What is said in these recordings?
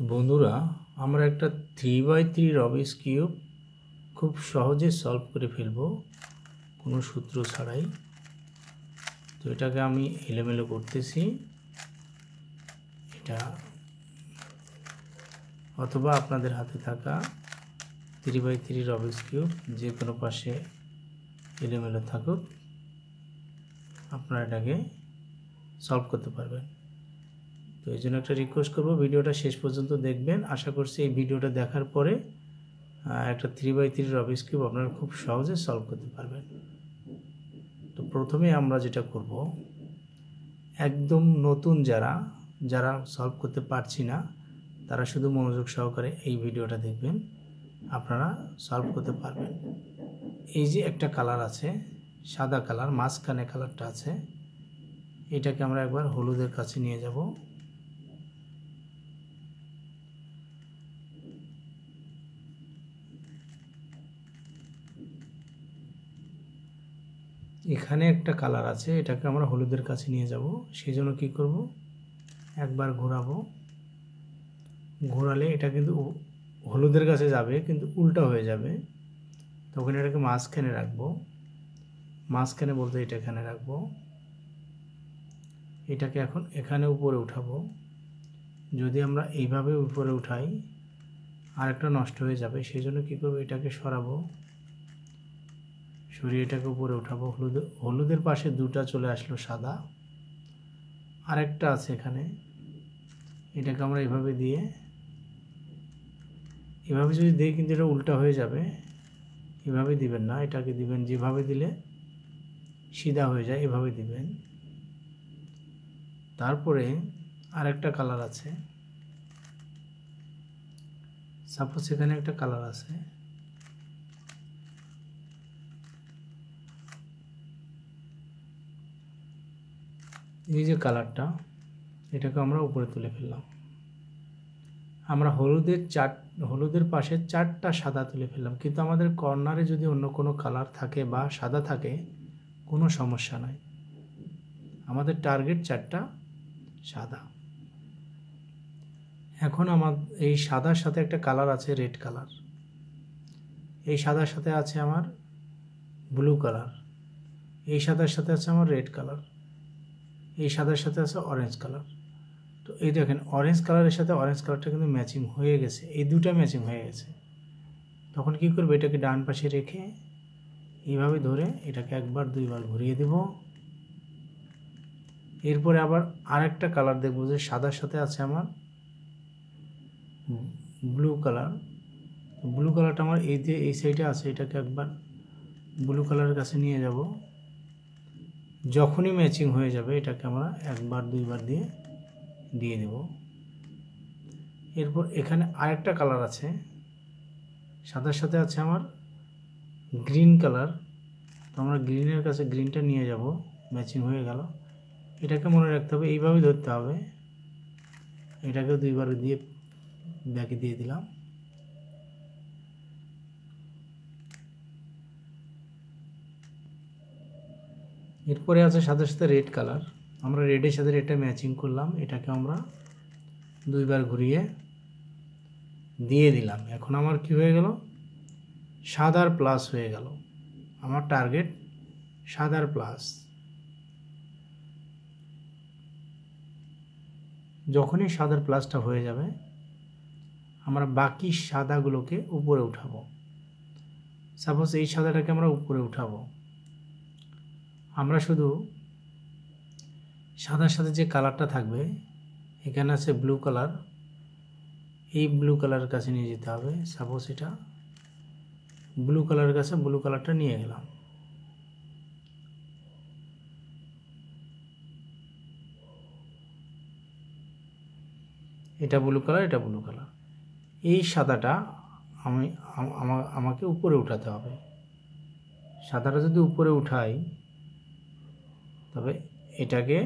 বন্ধুরা, আমরা একটা 3x3 রবিক্স কিউব খুব সহজে সলভ করে ফেলব কোনো সূত্র ছাড়াই। তো এটাকে আমি এলোমেলো করতেছি, এটা অথবা আপনাদের হাতে থাকা 3x3 রবিক্স কিউব যে কোনো পাশে এলোমেলো থাকুক, আপনারা এটাকে সলভ করতে পারবেন। তো এই জন্য একটা রিকোয়েস্ট করব, ভিডিওটা শেষ পর্যন্ত দেখবেন। আশা করছি এই ভিডিওটা দেখার পরে একটা 3x3 রবিক্স কিউব আপনারা খুব সহজে সলভ করতে পারবেন। তো প্রথমে আমরা যেটা করব, একদম নতুন যারা সলভ করতে পারছি না তারা শুধু মনোযোগ সহকারে এই ভিডিওটা দেখবেন, আপনারা সলভ করতে পারবেন। এই যে একটা কালার আছে, সাদা কালার, মাঝখানে কালারটা আছে, এটাকে আমরা একবার হলুদের কাছে নিয়ে যাব। এখানে একটা কালার আছে, এটাকে আমরা হলুদের কাছে নিয়ে যাব। সেই জন্য কী করব, একবার ঘোরাবো, ঘোরালে এটা কিন্তু হলুদের কাছে যাবে কিন্তু উল্টা হয়ে যাবে। তখন এটাকে মাঝখানে রাখবো, মাঝখানে বলতে এটা এখানে রাখবো। এটাকে এখন এখানে উপরে উঠাবো। যদি আমরা এইভাবে উপরে উঠাই আরেকটা নষ্ট হয়ে যাবে, সেই জন্য কী করবো, এটাকে সরাবো, সরিয়ে এটাকে উপরে উঠাবো। হলুদের পাশে দুটা চলে আসলো সাদা, আরেকটা আছে এখানে, এটাকে আমরা এভাবে দিয়ে, এভাবে যদি দিই কিন্তু এটা উল্টা হয়ে যাবে। এভাবে দিবেন না, এটাকে দিবেন যেভাবে দিলে সিধা হয়ে যায়, এভাবে দিবেন। তারপরে আরেকটা কালার আছে, সাপোজ এখানে একটা কালার আছে, এই যে কালারটা, এটাকে আমরা উপরে তুলে ফেললাম। আমরা হলুদের পাশে 4টা সাদা তুলে ফেললাম, কিন্তু আমাদের কর্নারে যদি অন্য কোনো কালার থাকে বা সাদা থাকে কোনো সমস্যা নাই, আমাদের টার্গেট 4টা সাদা। এখন আমার এই সাদার সাথে একটা কালার আছে, রেড কালার। এই সাদার সাথে আছে আমার ব্লু কালার, এই সাদার সাথে আছে আমার রেড কালার, এই সাদার সাথে আছে অরেঞ্জ কালার। তো এই দেখেন, অরেঞ্জ কালারের সাথে অরেঞ্জ কালারটা কিন্তু ম্যাচিং হয়ে গেছে, এই দুটা ম্যাচিং হয়ে গেছে। তখন কি করবে, এটাকে ডান পাশে রেখে এইভাবে ধরে এটাকে একবার দুইবার ঘুরিয়ে দেব। এরপরে আবার আরেকটা কালার দেখবো যে সাদার সাথে আছে আমার ব্লু কালার। ব্লু কালারটা আমার এই সাইডে আছে, এটাকে একবার ব্লু কালারের কাছে নিয়ে যাব। যখনই ম্যাচিং হয়ে যাবে এটাকে আমরা একবার দুইবার দিয়ে দেব। এরপর এখানে আরেকটা কালার আছে, সাদার সাথে আছে আমার গ্রিন কালার। তো আমরা গ্রিনের কাছে গ্রিনটা নিয়ে যাব, ম্যাচিং হয়ে গেল। এটাকে মনে রাখতে হবে, এইভাবে ধরতে হবে। এটাকেও দুইবার দিয়ে ব্যাকে দিয়ে দিলাম। এরপরে আছে সাথে সাথে রেড কালার, আমরা রেডের সাথে রেডটা ম্যাচিং করলাম, এটাকে আমরা দুইবার ঘুরিয়ে দিয়ে দিলাম। এখন আমার কি হয়ে গেল, সাদার প্লাস হয়ে গেল। আমার টার্গেট সাদার প্লাস। যখনই সাদার প্লাসটা হয়ে যাবে আমরা বাকি সাদাগুলোকে উপরে উঠাবো। সাপোজ এই সাদাটাকে আমরা উপরে উঠাবো। আমরা শুধু সাদার সাথে যে কালারটা থাকবে, এখানে আছে ব্লু কালার, এই ব্লু কালারের কাছে নিয়ে যেতে হবে। সাপোজ এটা ব্লু কালারের কাছে ব্লু কালারটা নিয়ে গেলাম। এটা ব্লু কালার, এটা ব্লু কালার। এই সাদাটা আমাকে উপরে উঠাতে হবে। সাদাটা যদি উপরে উঠাই তবে এটাকে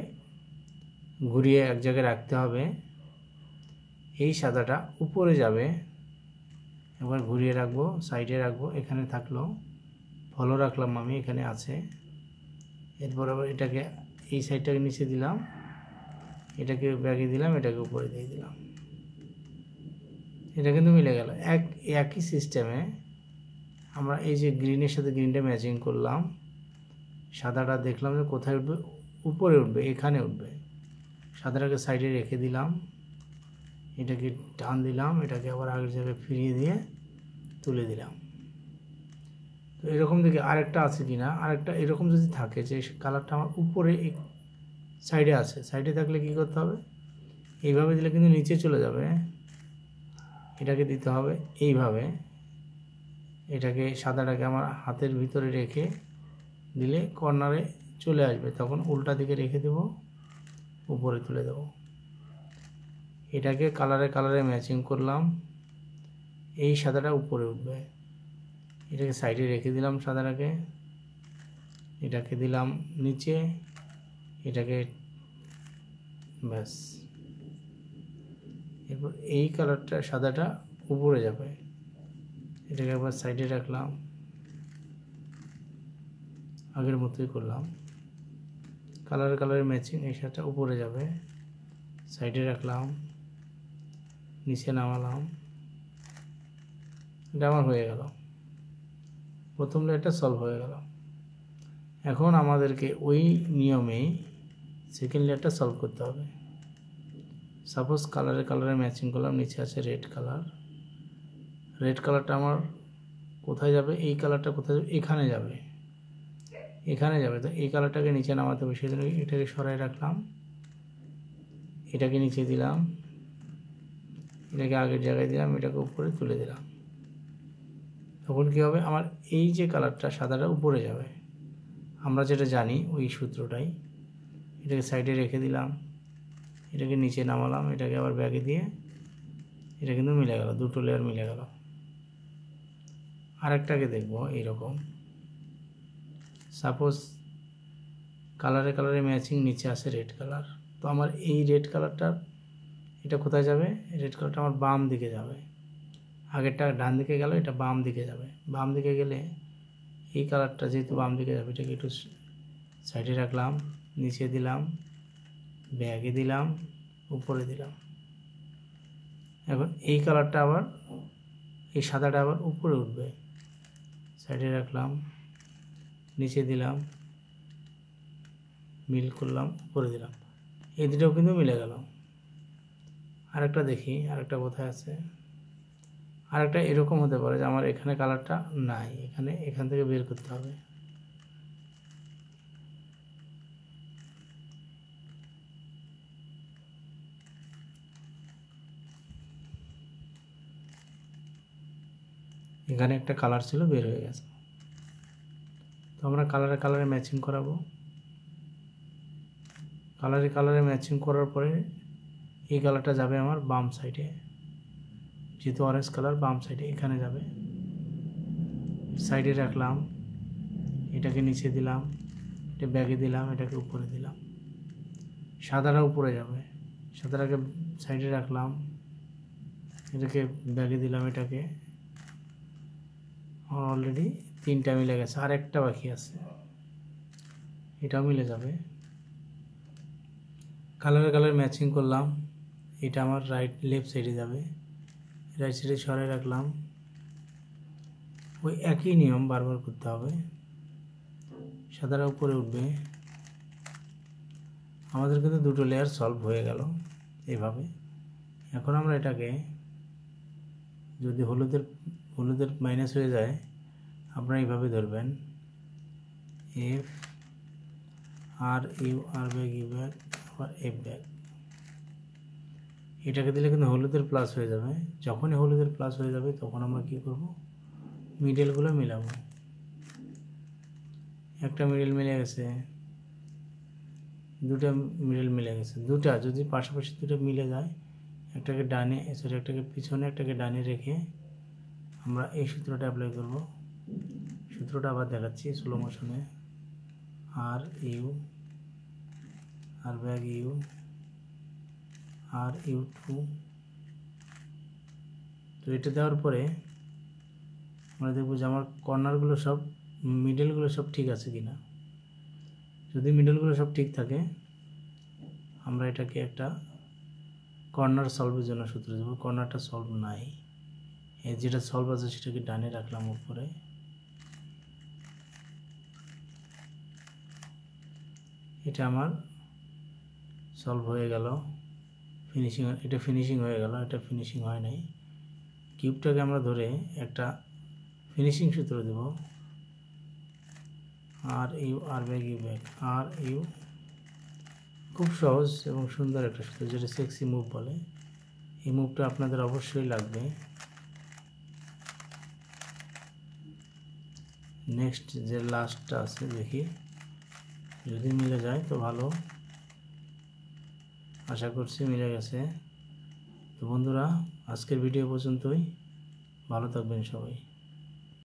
ঘুরিয়ে এক জায়গায় রাখতে হবে। এই সাদাটা উপরে যাবে, একবার ঘুরিয়ে রাখবো, সাইডে রাখবো, এখানে থাকলো, ফলো রাখলাম আমি, এখানে আছে। এরপর আবার এটাকে এই সাইডটাকে নিচে দিলাম, এটাকে ব্যাগে দিলাম, এটাকে উপরে দিয়ে দিলাম। এটা কিন্তু মিলে গেল। একই সিস্টেমে আমরা এই যে গ্রিনের সাথে গ্রিনটা ম্যাচিং করলাম, সাদাটা দেখলাম যে কোথায় উঠবে, উপরে উঠবে, এখানে উঠবে। সাদাটাকে সাইডে রেখে দিলাম, এটাকে টান দিলাম, এটাকে আবার আগের জায়গায় ফিরিয়ে দিয়ে তুলে দিলাম। তো এরকম দেখে আরেকটা আছে কিনা, আরেকটা এরকম যদি থাকে যে কালারটা আমার উপরে সাইডে আছে, সাইডে থাকলে কি করতে হবে, এইভাবে দিলে কিন্তু নিচে চলে যাবে। এটাকে দিতে হবে এইভাবে, এটাকে সাদাটাকে আমার হাতের ভিতরে রেখে দিলে কর্নারে চলে আসবে, তখন উল্টা দিকে রেখে দেব, উপরে তুলে দেব। এটাকে কালারে ম্যাচিং করলাম, এই সাদাটা উপরে উঠবে। এটাকে সাইডে রেখে দিলাম সাদাটাকে, এটাকে দিলাম নিচে, এটাকে ব্যাস। এরপর এই কালারটা সাদাটা উপরে যাবে, এটাকে একবার সাইডে রাখলাম, আগের মতোই করলাম। কালারে ম্যাচিং, এই সাদাটা উপরে যাবে, সাইডে রাখলাম, নিচে নামালাম। এটা আমার হয়ে গেল, প্রথম লেয়ারটা সলভ হয়ে গেল। এখন আমাদেরকে ওই নিয়মেই সেকেন্ড লেয়ারটা সলভ করতে হবে। সাপোজ কালারে ম্যাচিং করলাম, নিচে আছে রেড কালার। রেড কালারটা আমার কোথায় যাবে, এই কালারটা কোথায় যাবে, এখানে যাবে, এখানে যাবে। তো এই কালারটাকে নিচে নামাতে হবে, সেই জন্য এটাকে সরাই রাখলাম, এটাকে নিচে দিলাম, এটাকে আগের জায়গায় দিলাম, এটাকে উপরে তুলে দিলাম। তখন কী হবে, আমার এই যে কালারটা সাদাটা উপরে যাবে, আমরা যেটা জানি ওই সূত্রটাই। এটাকে সাইডে রেখে দিলাম, এটাকে নিচে নামালাম, এটাকে আবার ব্যাগে দিয়ে, এটা কিন্তু মিলে গেল, দুটো লেয়ার মিলে গেল। আরেকটাকে দেখব এইরকম। সাপোজ কালারে ম্যাচিং, নিচে আসে রেড কালার। তো আমার এই রেড কালারটা এটা কোথায় যাবে, রেড কালারটা আমার বাম দিকে যাবে। আগেরটা ডান দিকে গেল, এটা বাম দিকে যাবে। বাম দিকে গেলে এই কালারটা যেহেতু বাম দিকে যাবে, এটাকে একটু সাইডে রাখলাম, নিচে দিলাম, ব্যাগে দিলাম, উপরে দিলাম। এখন এই কালারটা আবার, এই সাদাটা আবার উপরে উঠবে, সাইডে রাখলাম, নিচে দিলাম, মিল করলাম, উপরে দিলাম। এই দুটোও কিন্তু মিলে গেল। আরেকটা দেখি, আরেকটা কোথায় আছে। আরেকটা এরকম হতে পারে যে আমার এখানে কালারটা নাই, এখান থেকে বের করতে হবে। এখানে একটা কালার ছিল, বের হয়ে গেছে। তো আমরা কালারে ম্যাচিং করাবো। কালারে ম্যাচিং করার পরে এই কালারটা যাবে আমার বাম সাইডে, যেহেতু অরেঞ্জ কালার বাম সাইডে, এখানে যাবে। সাইডে রাখলাম, এটাকে নিচে দিলাম, এটা ব্যাগে দিলাম, এটাকে উপরে দিলাম। সাদাটা উপরে যাবে, সাদাটাকে সাইডে রাখলাম, এটাকে ব্যাগে দিলাম, এটাকে অলরেডি তিনটা মিলে গেছে, আর একটা বাকি আছে, এটাও মিলে যাবে। কালারে ম্যাচিং করলাম, এটা আমার লেফট সাইডে যাবে, রাইট সাইডে সরাই রাখলাম। ওই একই নিয়ম বারবার করতে হবে। সাদাটা উপরে উঠবে। আমাদের কিন্তু দুটো লেয়ার সলভ হয়ে গেল এইভাবে। এখন আমরা এটাকে, যদি হলুদের মাইনাস হয়ে যায়, আপনারা এইভাবে ধরবেন, এফ আর ইউ, আর ব্যাগ, ইউ ব্যাগ, আবার এফ ব্যাগ। এটাকে দিলে কিন্তু হলুদের প্লাস হয়ে যাবে। যখনই হলুদের প্লাস হয়ে যাবে, তখন আমরা কি করব, মিডলগুলো মিলাবো। একটা মিডল মিলে গেছে, দুটা মিডল মিলে গেছে। দুটা যদি পাশাপাশি দুটো মিলে যায়, একটাকে ডানে, একটাকে পিছনে, একটাকে ডানে রেখে আমরা এই সূত্রটা অ্যাপ্লাই করব। সূত্রটা আবার দেখাচ্ছি স্লো মোশনে। আর ইউ, আর bag U, R U two. তো এটা দেওয়ার পরে আমরা দেখব যে আমার কর্নারগুলো সব, মিডলগুলো সব ঠিক আছে কিনা। যদি মিডলগুলো সব ঠিক থাকে, আমরা এটাকে একটা কর্নার সলভের জন্য সূত্র দেবো। কর্নারটা সলভ নাই, এই যেটা সলভ আছে সেটাকে ডানে রাখলাম উপরে। এটা আমার সলভ হয়ে গেল, ফিনিশিং, এটা ফিনিশিং হয়ে গেল, এটা ফিনিশিং হয় নাই। কিউবটাকে আমরা ধরে একটা ফিনিশিং সূত্র দেব, R U R back U back R U. খুব সহজ এবং সুন্দর একটা সূত্র, যেটা সেক্সি মুভ বলে। এই মুভটা আপনাদের অবশ্যই লাগবে। নেক্সট যে লাস্টটা আছে দেখি, যদি মিলে যায় তো ভালো, আশা করছি মিলে গেছে। তো বন্ধুরা, আজকের ভিডিও পর্যন্তই, ভালো থাকবেন সবাই।